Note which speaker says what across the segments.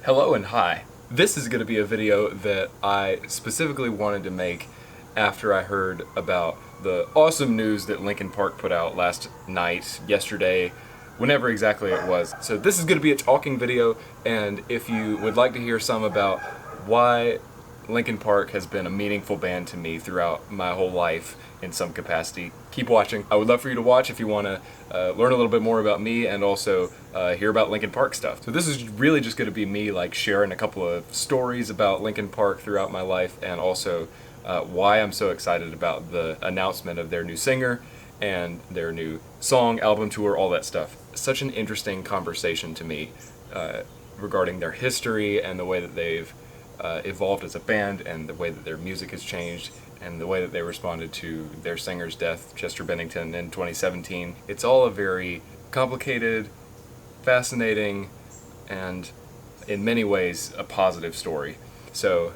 Speaker 1: Hello and hi. This is going to be a video that I specifically wanted to make after I heard about the awesome news that Linkin Park put out last night, yesterday, whenever exactly it was. So this is going to be a talking video, and if you would like to hear some about why Linkin Park has been a meaningful band to me throughout my whole life in some capacity, keep watching. I would love for you to watch if you want to learn a little bit more about me and also hear about Linkin Park stuff. So this is really just going to be me like sharing a couple of stories about Linkin Park throughout my life, and also why I'm so excited about the announcement of their new singer and their new song, album tour, all that stuff. Such an interesting conversation to me regarding their history and the way that they've evolved as a band, and the way that their music has changed, and the way that they responded to their singer's death, Chester Bennington, in 2017. It's all a very complicated, fascinating, and in many ways a positive story. So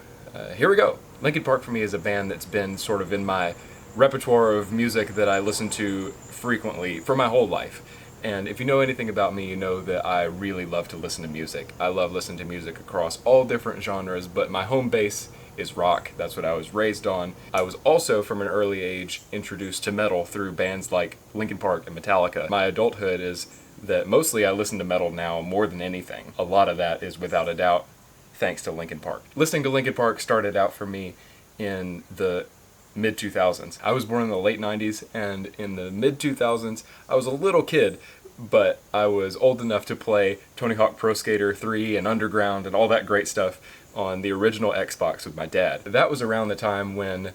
Speaker 1: here we go. Linkin Park for me is a band that's been sort of in my repertoire of music that I listen to frequently for my whole life. And if you know anything about me, you know that I really love to listen to music. I love listening to music across all different genres, but my home base is rock. That's what I was raised on. I was also, from an early age, introduced to metal through bands like Linkin Park and Metallica. My adulthood is that mostly I listen to metal now more than anything. A lot of that is, without a doubt, thanks to Linkin Park. Listening to Linkin Park started out for me in the mid-2000s. I was born in the late 90s, and in the mid-2000s, I was a little kid, but I was old enough to play Tony Hawk Pro Skater 3 and Underground and all that great stuff on the original Xbox with my dad. That was around the time when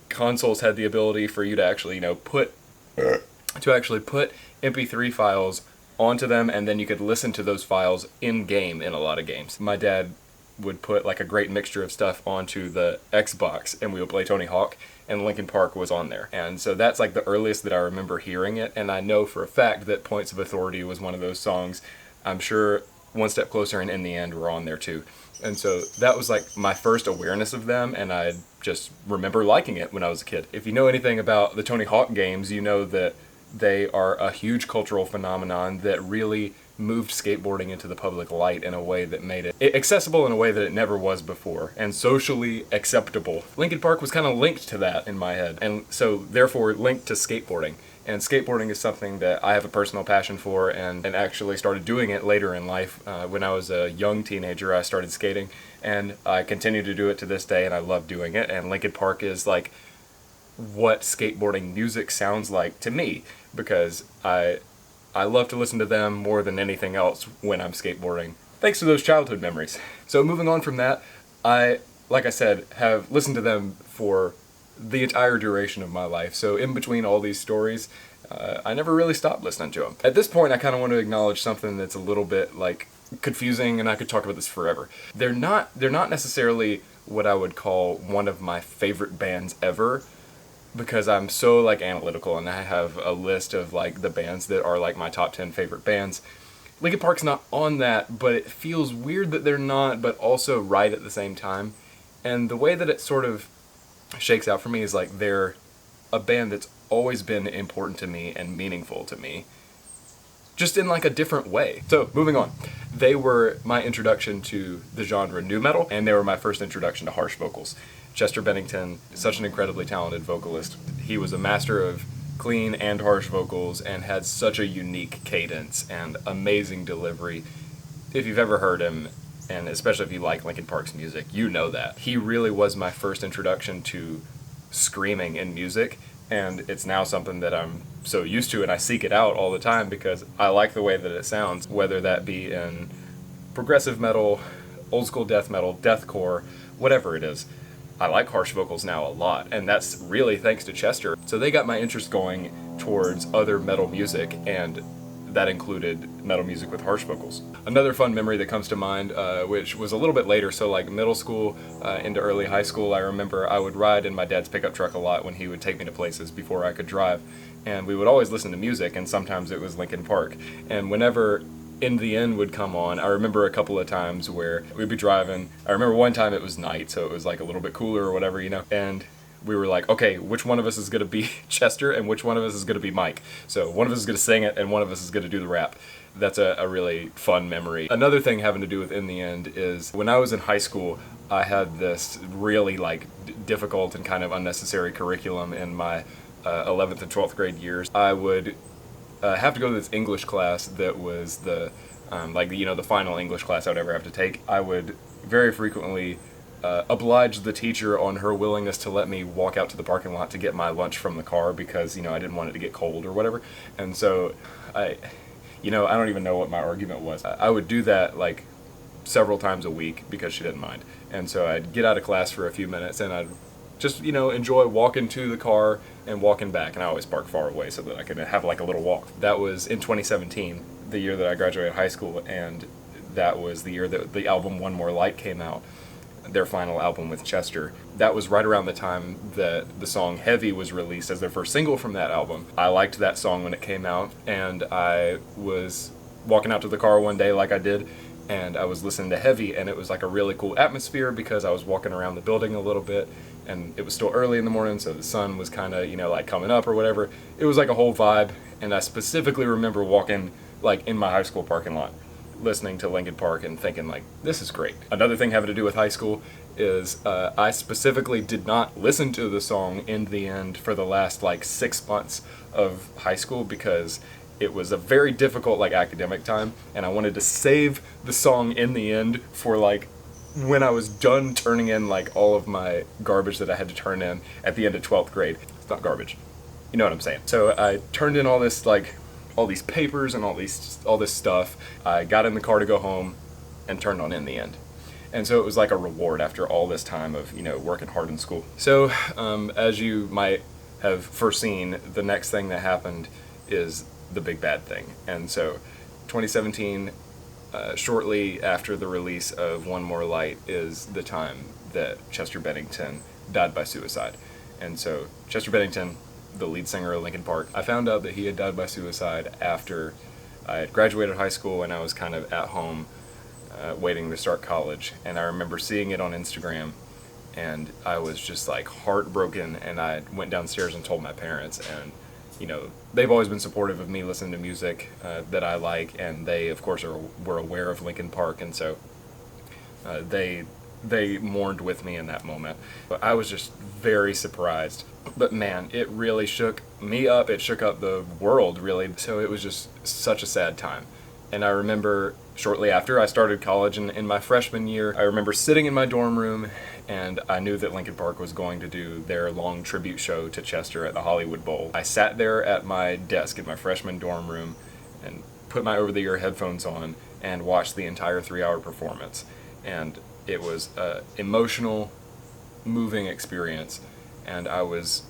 Speaker 1: consoles had the ability for you to actually, put MP3 files onto them, and then you could listen to those files in-game in a lot of games. My dad would put like a great mixture of stuff onto the Xbox, and we would play Tony Hawk, and Linkin Park was on there. And so that's like the earliest that I remember hearing it, and I know for a fact that Points of Authority was one of those songs. I'm sure One Step Closer and In the End were on there too. And so that was like my first awareness of them, and I just remember liking it when I was a kid. If you know anything about the Tony Hawk games, you know that they are a huge cultural phenomenon that really moved skateboarding into the public light in a way that made it accessible in a way that it never was before, and socially acceptable. Linkin Park was kind of linked to that in my head, and so therefore linked to skateboarding. And skateboarding is something that I have a personal passion for, and actually started doing it later in life. When I was a young teenager, I started skating, and I continue to do it to this day, and I love doing it. And Linkin Park is like what skateboarding music sounds like to me, because I love to listen to them more than anything else when I'm skateboarding, thanks to those childhood memories. So moving on from that, like I said, have listened to them for the entire duration of my life. So in between all these stories, I never really stopped listening to them. At this point, I kind of want to acknowledge something that's a little bit like confusing, and I could talk about this forever. They're not necessarily what I would call one of my favorite bands ever, because I'm so like analytical, and I have a list of like the bands that are like my top 10 favorite bands. Linkin Park's not on that, but it feels weird that they're not, but also right at the same time. And the way that it sort of shakes out for me is like they're a band that's always been important to me and meaningful to me, just in like a different way. So moving on, they were my introduction to the genre nu metal, and they were my first introduction to harsh vocals. Chester Bennington is such an incredibly talented vocalist. He was a master of clean and harsh vocals, and had such a unique cadence and amazing delivery. If you've ever heard him, and especially if you like Linkin Park's music, you know that. He really was my first introduction to screaming in music, and it's now something that I'm so used to, and I seek it out all the time because I like the way that it sounds, whether that be in progressive metal, old school death metal, deathcore, whatever it is. I like harsh vocals now a lot, and that's really thanks to Chester. So they got my interest going towards other metal music, and that included metal music with harsh vocals. Another fun memory that comes to mind, which was a little bit later, so like middle school into early high school, I remember I would ride in my dad's pickup truck a lot when he would take me to places before I could drive, and we would always listen to music, and sometimes it was Linkin Park. And whenever In the End would come on, I remember a couple of times where we'd be driving. I remember one time it was night, so it was like a little bit cooler or whatever, and we were like, okay, which one of us is going to be Chester and which one of us is going to be Mike? So one of us is going to sing it and one of us is going to do the rap. that's a really fun memory. Another thing having to do with In the End is when I was in high school, I had this really like difficult and kind of unnecessary curriculum in my 11th and 12th grade years. I would have to go to this English class that was the the final English class I would ever have to take. I would very frequently oblige the teacher on her willingness to let me walk out to the parking lot to get my lunch from the car because, I didn't want it to get cold or whatever. And so I don't even know what my argument was. I would do that like several times a week because she didn't mind. And so I'd get out of class for a few minutes and I'd just, enjoy walking to the car and walking back. And I always park far away so that I could have like a little walk. That was in 2017, the year that I graduated high school, and that was the year that the album One More Light came out, their final album with Chester. That was right around the time that the song Heavy was released as their first single from that album. I liked that song when it came out, and I was walking out to the car one day like I did, and I was listening to Heavy, and it was like a really cool atmosphere because I was walking around the building a little bit, and it was still early in the morning, so the sun was kind of, like coming up or whatever. It was like a whole vibe, and I specifically remember walking like in my high school parking lot, listening to Linkin Park and thinking like, this is great. Another thing having to do with high school is I specifically did not listen to the song In the End for the last like 6 months of high school because it was a very difficult like academic time, and I wanted to save the song In the End for like when I was done turning in like all of my garbage that I had to turn in at the end of 12th grade. It's not garbage. You know what I'm saying. So I turned in all these papers and all this stuff. I got in the car to go home and turned on In the End. And so it was like a reward after all this time of, working hard in school. So as you might have foreseen, the next thing that happened is the big bad thing. And so 2017, shortly after the release of One More Light, is the time that Chester Bennington died by suicide. And so Chester Bennington, the lead singer of Linkin Park, I found out that he had died by suicide after I had graduated high school and I was kind of at home waiting to start college. And I remember seeing it on Instagram, and I was just like heartbroken, and I went downstairs and told my parents, and they've always been supportive of me listening to music that I like, and they of course were aware of Linkin Park, and so they mourned with me in that moment. But I was just very surprised. But man, it really shook me up. It shook up the world, really. So it was just such a sad time. And I remember shortly after I started college in my freshman year, I remember sitting in my dorm room, and I knew that Linkin Park was going to do their long tribute show to Chester at the Hollywood Bowl. I sat there at my desk in my freshman dorm room and put my over-the-ear headphones on and watched the entire 3-hour performance. And it was an emotional, moving experience, and I was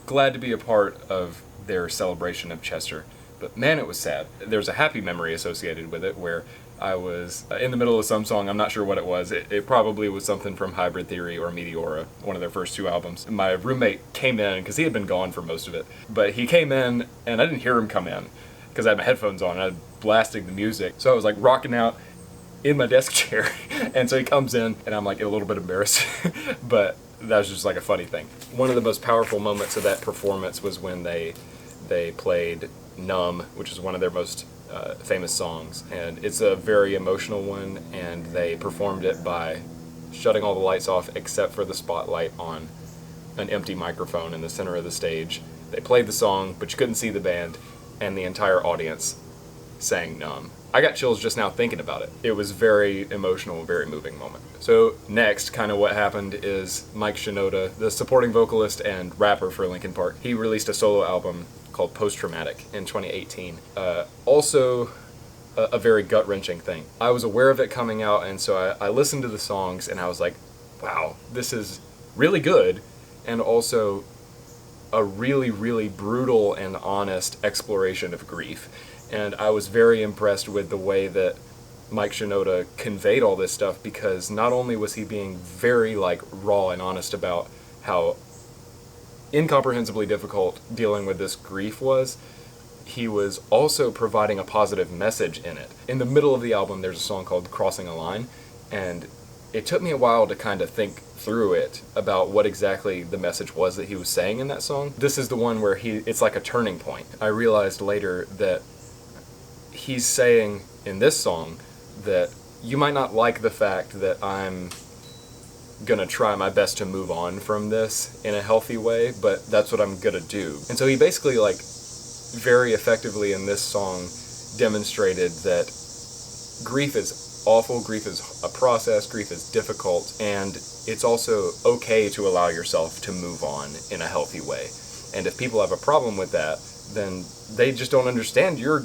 Speaker 1: glad to be a part of their celebration of Chester. But man, it was sad. There's a happy memory associated with it where I was in the middle of some song. I'm not sure what it was. It probably was something from Hybrid Theory or Meteora, one of their first 2 albums. My roommate came in, because he had been gone for most of it, but he came in, and I didn't hear him come in because I had my headphones on and I was blasting the music. So I was like rocking out in my desk chair, and so he comes in, and I'm like a little bit embarrassed, but that was just like a funny thing. One of the most powerful moments of that performance was when they played Numb, which is one of their most famous songs, and it's a very emotional one, and they performed it by shutting all the lights off except for the spotlight on an empty microphone in the center of the stage. They played the song, but you couldn't see the band, and the entire audience sang Numb. I got chills just now thinking about it. It was very emotional, very moving moment. So next, kind of what happened is Mike Shinoda, the supporting vocalist and rapper for Linkin Park, he released a solo album called Post Traumatic in 2018. Also a very gut-wrenching thing. I was aware of it coming out, and so I listened to the songs, and I was like, wow, this is really good, and also a really, really brutal and honest exploration of grief. And I was very impressed with the way that Mike Shinoda conveyed all this stuff, because not only was he being very raw and honest about how incomprehensibly difficult dealing with this grief was, he was also providing a positive message in it. In the middle of the album, there's a song called Crossing a Line, and it took me a while to kind of think through it about what exactly the message was that he was saying in that song. This is the one where it's like a turning point. I realized later that he's saying in this song that you might not like the fact that I'm gonna try my best to move on from this in a healthy way, but that's what I'm gonna do. And so he basically, like, very effectively in this song demonstrated that grief is awful, grief is a process, grief is difficult, and it's also okay to allow yourself to move on in a healthy way. And if people have a problem with that, then they just don't understand your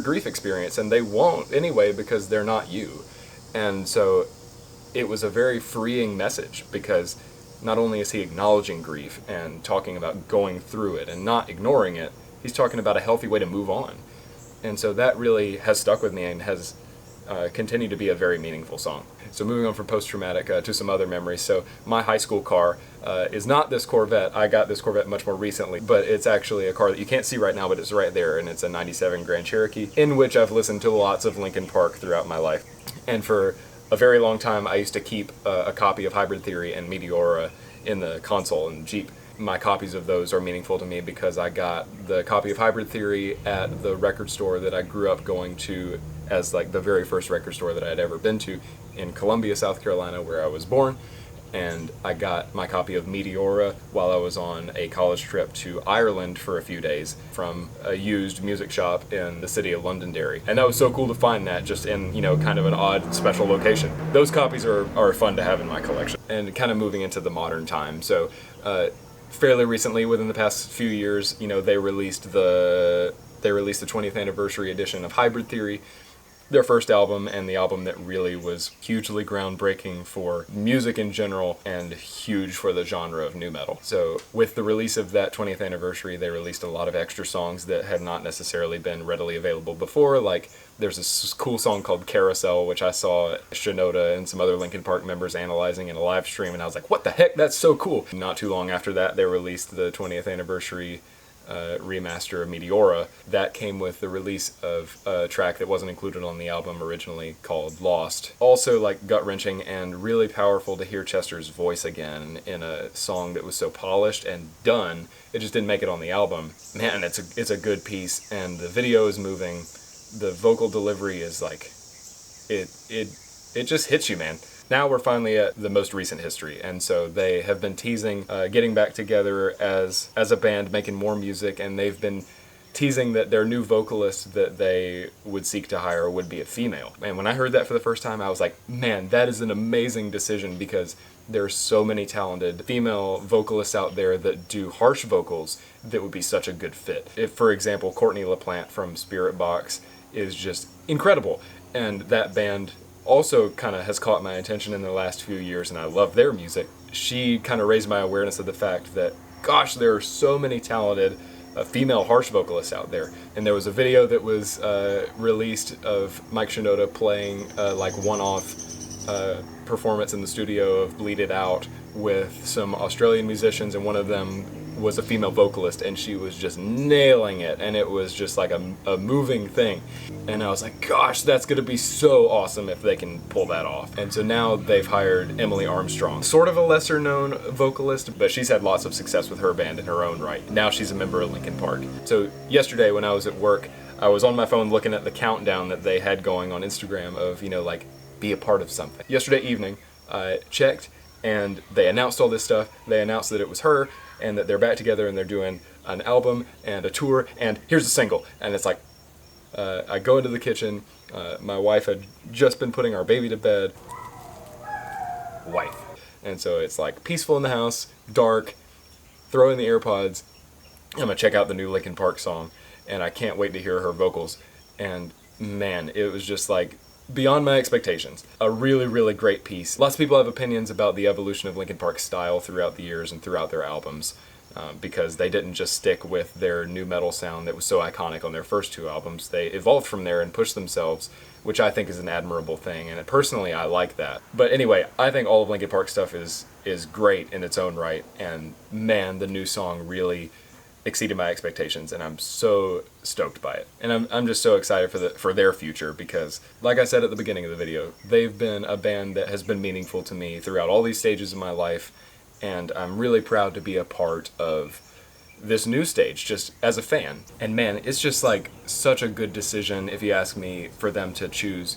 Speaker 1: grief experience, and they won't anyway because they're not you. And so it was a very freeing message, because not only is he acknowledging grief and talking about going through it and not ignoring it, he's talking about a healthy way to move on. And so that really has stuck with me and has continued to be a very meaningful song. So moving on from post-traumatic to some other memories. So my high school car is not this Corvette. I got this Corvette much more recently, but it's actually a car that you can't see right now, but it's right there, and it's a 97 Grand Cherokee, in which I've listened to lots of Linkin Park throughout my life. And for a very long time, I used to keep a copy of Hybrid Theory and Meteora in the console in Jeep. My copies of those are meaningful to me because I got the copy of Hybrid Theory at the record store that I grew up going to as like the very first record store that I had ever been to in Columbia, South Carolina, where I was born. And I got my copy of Meteora while I was on a college trip to Ireland for a few days from a used music shop in the city of Londonderry. And that was so cool to find that just in, you know, kind of an odd, special location. Those copies are fun to have in my collection. And kind of moving into the modern time. So, fairly recently, within the past few years, you know, they released the 20th anniversary edition of Hybrid Theory, their first album, and the album that really was hugely groundbreaking for music in general and huge for the genre of nu metal. So with the release of that 20th anniversary, they released a lot of extra songs that had not necessarily been readily available before. Like, there's this cool song called Carousel, which I saw Shinoda and some other Linkin Park members analyzing in a live stream, and I was like, what the heck, that's so cool. Not too long after that, they released the 20th anniversary remaster of Meteora. That came with the release of a track that wasn't included on the album originally called Lost. Also, like, gut-wrenching and really powerful to hear Chester's voice again in a song that was so polished and done. It just didn't make it on the album. Man, it's a good piece, and the video is moving. The vocal delivery is like, it just hits you, man. Now we're finally at the most recent history, and so they have been teasing getting back together as a band, making more music, and they've been teasing that their new vocalist that they would seek to hire would be a female. And when I heard that for the first time, I was like, man, that is an amazing decision, because there are so many talented female vocalists out there that do harsh vocals that would be such a good fit. If, for example, Courtney LaPlante from Spirit Box is just incredible, and that band also kind of has caught my attention in the last few years, and I love their music. She kind of raised my awareness of the fact that, gosh, there are so many talented female harsh vocalists out there. And there was a video that was released of Mike Shinoda playing like one-off performance in the studio of Bleed It Out with some Australian musicians, and one of them was a female vocalist, and she was just nailing it, and it was just like a moving thing. And I was like, gosh, that's gonna be so awesome if they can pull that off. And so now they've hired Emily Armstrong, sort of a lesser known vocalist, but she's had lots of success with her band in her own right. Now she's a member of Linkin Park. So yesterday when I was at work, I was on my phone looking at the countdown that they had going on Instagram of, you know, like, be a part of something. Yesterday evening, I checked, and they announced all this stuff. They announced that it was her, and that they're back together and they're doing an album and a tour, and here's a single. And it's like, I go into the kitchen, my wife had just been putting our baby to bed. Wife. And so it's like peaceful in the house, dark, throw in the AirPods, I'm gonna check out the new Linkin Park song, and I can't wait to hear her vocals. And man, it was just like, beyond my expectations. A really, really great piece. Lots of people have opinions about the evolution of Linkin Park's style throughout the years and throughout their albums, because they didn't just stick with their nu metal sound that was so iconic on their first two albums. They evolved from there and pushed themselves, which I think is an admirable thing, and personally I like that. But anyway, I think all of Linkin Park stuff is great in its own right, and man, the new song really exceeded my expectations, and I'm so stoked by it. And I'm just so excited for their future, because, like I said at the beginning of the video, they've been a band that has been meaningful to me throughout all these stages of my life, and I'm really proud to be a part of this new stage just as a fan. And man, it's just like such a good decision, if you ask me, for them to choose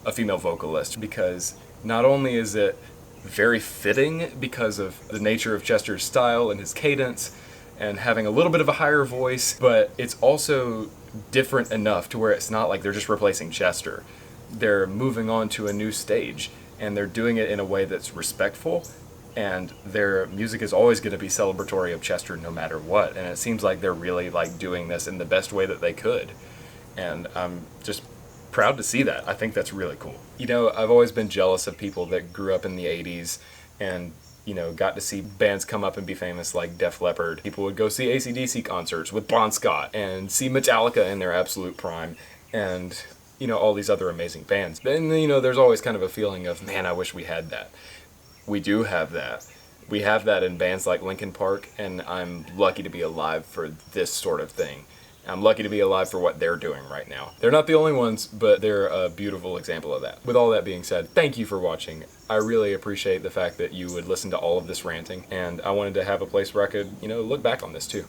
Speaker 1: a female vocalist, because not only is it very fitting because of the nature of Chester's style and his cadence and having a little bit of a higher voice, but it's also different enough to where it's not like they're just replacing Chester. They're moving on to a new stage, and they're doing it in a way that's respectful, and their music is always going to be celebratory of Chester no matter what, and it seems like they're really like doing this in the best way that they could, and I'm just proud to see that. I think that's really cool. You know, I've always been jealous of people that grew up in the 80s and, you know, got to see bands come up and be famous like Def Leppard. People would go see AC/DC concerts with Bon Scott and see Metallica in their absolute prime, and, you know, all these other amazing bands. And, you know, there's always kind of a feeling of, man, I wish we had that. We do have that. We have that in bands like Linkin Park, and I'm lucky to be alive for this sort of thing. I'm lucky to be alive for what they're doing right now. They're not the only ones, but they're a beautiful example of that. With all that being said, thank you for watching. I really appreciate the fact that you would listen to all of this ranting, and I wanted to have a place where I could, you know, look back on this too.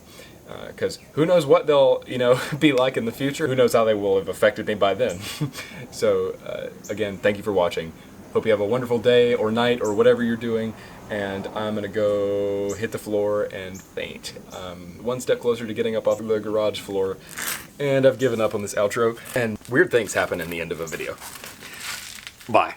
Speaker 1: Because who knows what they'll, you know, be like in the future. Who knows how they will have affected me by then. So, again, thank you for watching. Hope you have a wonderful day or night or whatever you're doing, and I'm gonna go hit the floor and faint. One step closer to getting up off the garage floor, and I've given up on this outro, and weird things happen in the end of a video. Bye.